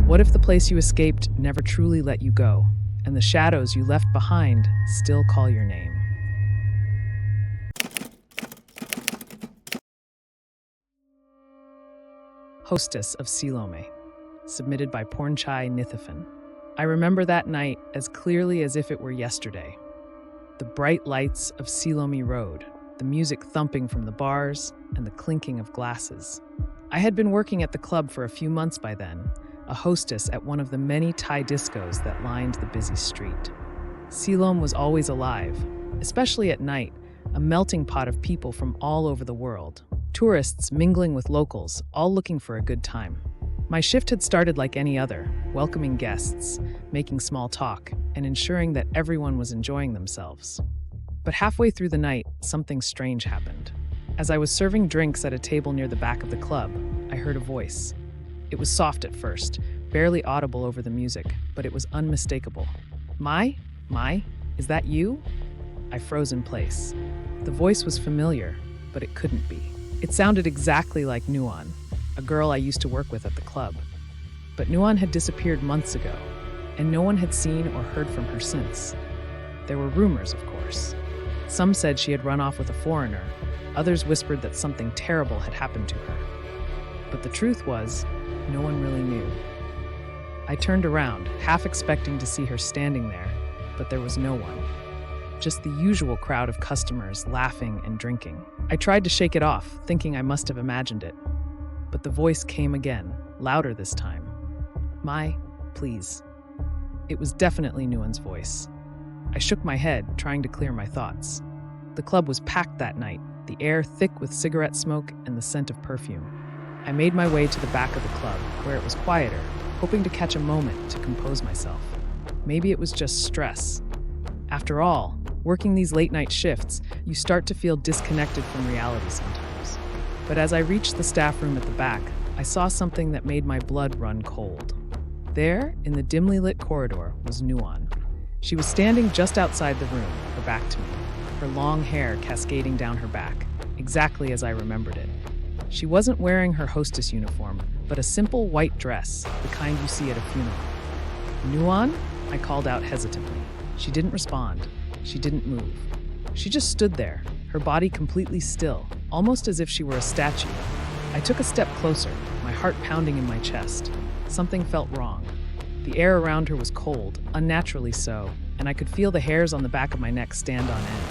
What if the place you escaped never truly let you go, and the shadows you left behind still call your name? Hostess of Silom, submitted by Pornchai Nithiphan. I remember that night as clearly as if it were yesterday. The bright lights of Silom Road, the music thumping from the bars, and the clinking of glasses. I had been working at the club for a few months by then, a hostess at one of the many Thai discos that lined the busy street. Silom was always alive, especially at night, a melting pot of people from all over the world. Tourists mingling with locals, all looking for a good time. My shift had started like any other, welcoming guests, making small talk, and ensuring that everyone was enjoying themselves. But halfway through the night, something strange happened. As I was serving drinks at a table near the back of the club, I heard a voice. It was soft at first, barely audible over the music, but it was unmistakable. Mai, is that you? I froze in place. The voice was familiar, but it couldn't be. It sounded exactly like Nuan, a girl I used to work with at the club. But Nuan had disappeared months ago, and no one had seen or heard from her since. There were rumors, of course. Some said she had run off with a foreigner, others whispered that something terrible had happened to her. But the truth was, no one really knew. I turned around, half expecting to see her standing there, but there was no one. Just the usual crowd of customers laughing and drinking. I tried to shake it off, thinking I must have imagined it. But the voice came again, louder this time. Mai, please. It was definitely Nuan's voice. I shook my head, trying to clear my thoughts. The club was packed that night, the air thick with cigarette smoke and the scent of perfume. I made my way to the back of the club, where it was quieter, hoping to catch a moment to compose myself. Maybe it was just stress. After all, working these late-night shifts, you start to feel disconnected from reality sometimes. But as I reached the staff room at the back, I saw something that made my blood run cold. There, in the dimly lit corridor, was Nuan. She was standing just outside the room, her back to me, her long hair cascading down her back, exactly as I remembered it. She wasn't wearing her hostess uniform, but a simple white dress, the kind you see at a funeral. Nuan? I called out hesitantly. She didn't respond. She didn't move. She just stood there, her body completely still, almost as if she were a statue. I took a step closer, my heart pounding in my chest. Something felt wrong. The air around her was cold, unnaturally so, and I could feel the hairs on the back of my neck stand on end.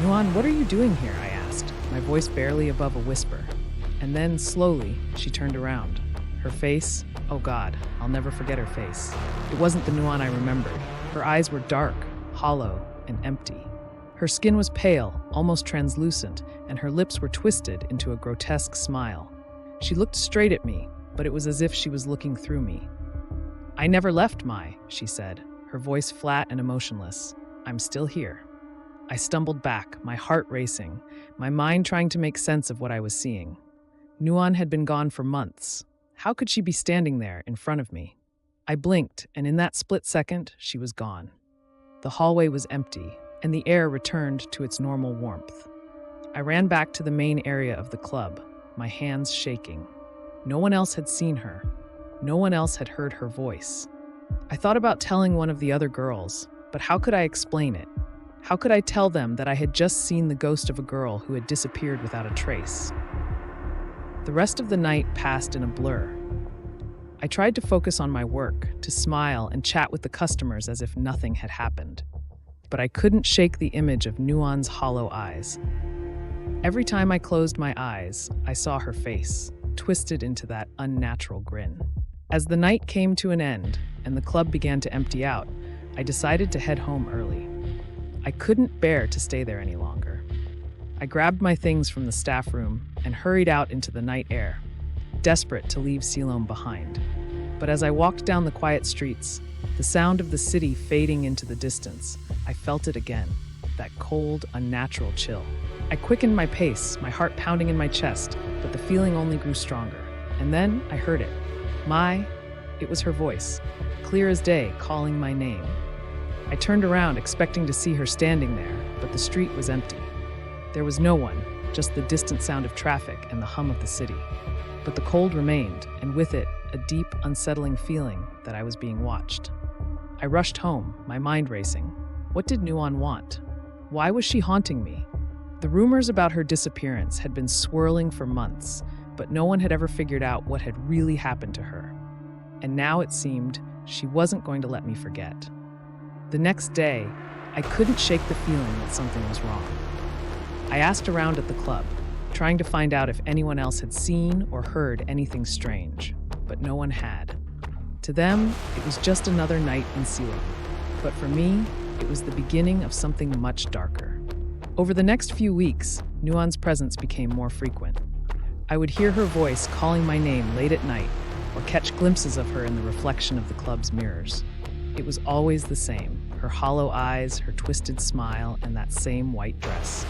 Nuan, what are you doing here? I asked, my voice barely above a whisper. And then, slowly, she turned around. Her face, oh God, I'll never forget her face. It wasn't the Nuan I remembered. Her eyes were dark, hollow, and empty. Her skin was pale, almost translucent, and her lips were twisted into a grotesque smile. She looked straight at me, but it was as if she was looking through me. I never left Mai, she said, her voice flat and emotionless. I'm still here. I stumbled back, my heart racing, my mind trying to make sense of what I was seeing. Nuan had been gone for months. How could she be standing there in front of me? I blinked, and in that split second, she was gone. The hallway was empty, and the air returned to its normal warmth. I ran back to the main area of the club, my hands shaking. No one else had seen her. No one else had heard her voice. I thought about telling one of the other girls, but how could I explain it? How could I tell them that I had just seen the ghost of a girl who had disappeared without a trace? The rest of the night passed in a blur. I tried to focus on my work, to smile and chat with the customers as if nothing had happened. But I couldn't shake the image of Nuan's hollow eyes. Every time I closed my eyes, I saw her face, twisted into that unnatural grin. As the night came to an end and the club began to empty out, I decided to head home early. I couldn't bear to stay there any longer. I grabbed my things from the staff room and hurried out into the night air, desperate to leave Silom behind. But as I walked down the quiet streets, the sound of the city fading into the distance, I felt it again, that cold, unnatural chill. I quickened my pace, my heart pounding in my chest, but the feeling only grew stronger. And then I heard it. Mai, it was her voice, clear as day, calling my name. I turned around, expecting to see her standing there, but the street was empty. There was no one, just the distant sound of traffic and the hum of the city. But the cold remained, and with it, a deep, unsettling feeling that I was being watched. I rushed home, my mind racing. What did Nuan want? Why was she haunting me? The rumors about her disappearance had been swirling for months, but no one had ever figured out what had really happened to her. And now it seemed she wasn't going to let me forget. The next day, I couldn't shake the feeling that something was wrong. I asked around at the club, trying to find out if anyone else had seen or heard anything strange, but no one had. To them, it was just another night in Silom. But for me, it was the beginning of something much darker. Over the next few weeks, Nuan's presence became more frequent. I would hear her voice calling my name late at night, or catch glimpses of her in the reflection of the club's mirrors. It was always the same, her hollow eyes, her twisted smile, and that same white dress.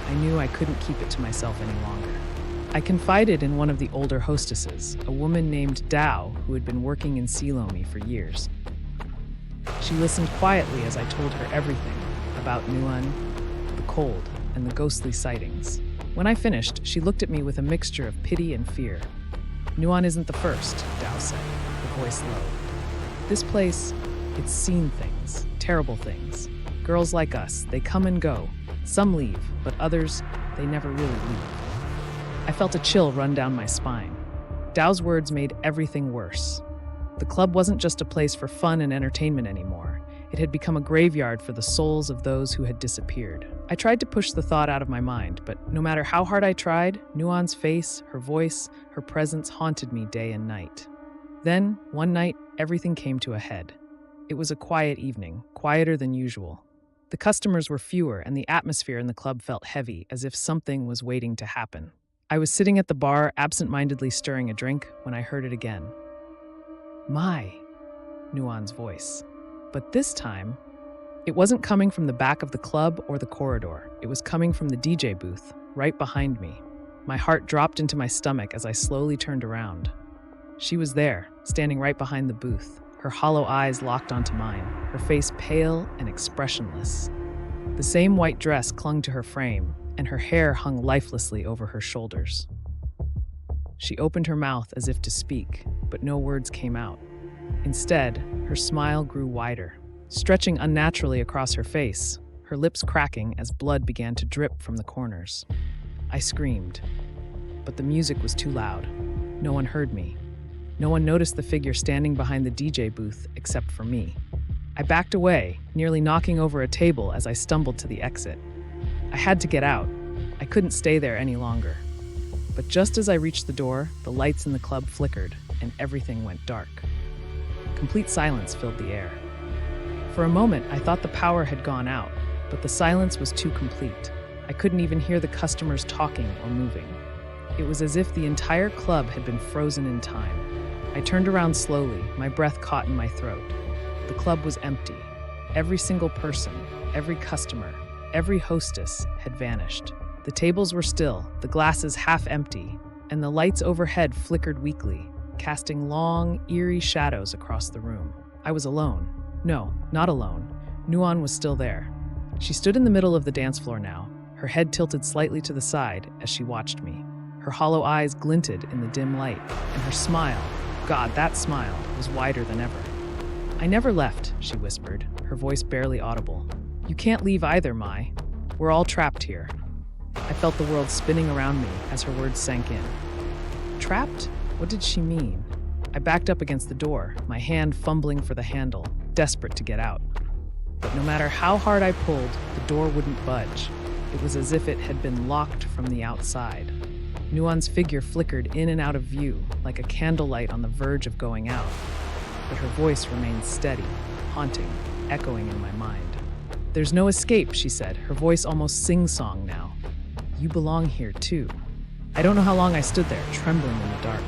I knew I couldn't keep it to myself any longer. I confided in one of the older hostesses, a woman named Dao who had been working in Silomi for years. She listened quietly as I told her everything about Nuan, the cold, and the ghostly sightings. When I finished, she looked at me with a mixture of pity and fear. Nuan isn't the first, Dao said, her voice low. This place, it's seen things, terrible things. Girls like us, they come and go. Some leave, but others, they never really leave. I felt a chill run down my spine. Dao's words made everything worse. The club wasn't just a place for fun and entertainment anymore. It had become a graveyard for the souls of those who had disappeared. I tried to push the thought out of my mind, but no matter how hard I tried, Nuan's face, her voice, her presence haunted me day and night. Then, one night, everything came to a head. It was a quiet evening, quieter than usual. The customers were fewer, and the atmosphere in the club felt heavy, as if something was waiting to happen. I was sitting at the bar, absent-mindedly stirring a drink, when I heard it again. My, Nuan's voice. But this time, it wasn't coming from the back of the club or the corridor. It was coming from the DJ booth, right behind me. My heart dropped into my stomach as I slowly turned around. She was there, standing right behind the booth, her hollow eyes locked onto mine, her face pale and expressionless. The same white dress clung to her frame, and her hair hung lifelessly over her shoulders. She opened her mouth as if to speak, but no words came out. Instead, her smile grew wider, stretching unnaturally across her face, her lips cracking as blood began to drip from the corners. I screamed, but the music was too loud. No one heard me. No one noticed the figure standing behind the DJ booth except for me. I backed away, nearly knocking over a table as I stumbled to the exit. I had to get out. I couldn't stay there any longer. But just as I reached the door, the lights in the club flickered and everything went dark. Complete silence filled the air. For a moment, I thought the power had gone out, but the silence was too complete. I couldn't even hear the customers talking or moving. It was as if the entire club had been frozen in time. I turned around slowly, my breath caught in my throat. The club was empty. Every single person, every customer, every hostess had vanished. The tables were still, the glasses half empty, and the lights overhead flickered weakly, casting long, eerie shadows across the room. I was alone. No, not alone. Nuan was still there. She stood in the middle of the dance floor now, her head tilted slightly to the side as she watched me. Her hollow eyes glinted in the dim light, and her smile, God, that smile, was wider than ever. I never left, she whispered, her voice barely audible. You can't leave either, Mai. We're all trapped here. I felt the world spinning around me as her words sank in. Trapped? What did she mean? I backed up against the door, my hand fumbling for the handle, desperate to get out. But no matter how hard I pulled, the door wouldn't budge. It was as if it had been locked from the outside. Nuan's figure flickered in and out of view, like a candlelight on the verge of going out. But her voice remained steady, haunting, echoing in my mind. There's no escape, she said, her voice almost sing-song now. You belong here, too. I don't know how long I stood there, trembling in the dark.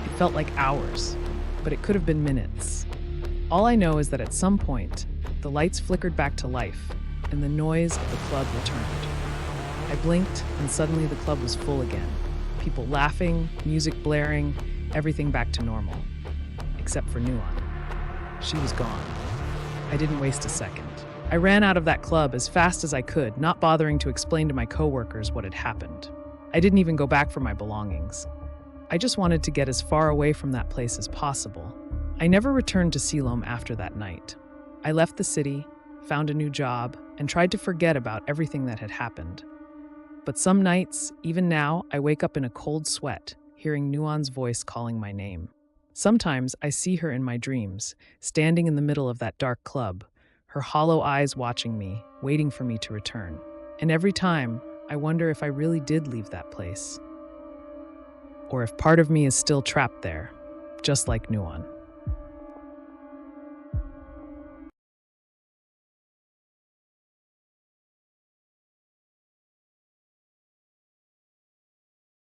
It felt like hours, but it could have been minutes. All I know is that at some point, the lights flickered back to life, and the noise of the club returned. I blinked, and suddenly the club was full again. People laughing, music blaring, everything back to normal. Except for Nuan. She was gone. I didn't waste a second. I ran out of that club as fast as I could, not bothering to explain to my coworkers what had happened. I didn't even go back for my belongings. I just wanted to get as far away from that place as possible. I never returned to Silom after that night. I left the city, found a new job, and tried to forget about everything that had happened. But some nights, even now, I wake up in a cold sweat, hearing Nuon's voice calling my name. Sometimes I see her in my dreams, standing in the middle of that dark club, her hollow eyes watching me, waiting for me to return. And every time, I wonder if I really did leave that place, or if part of me is still trapped there, just like Nuon.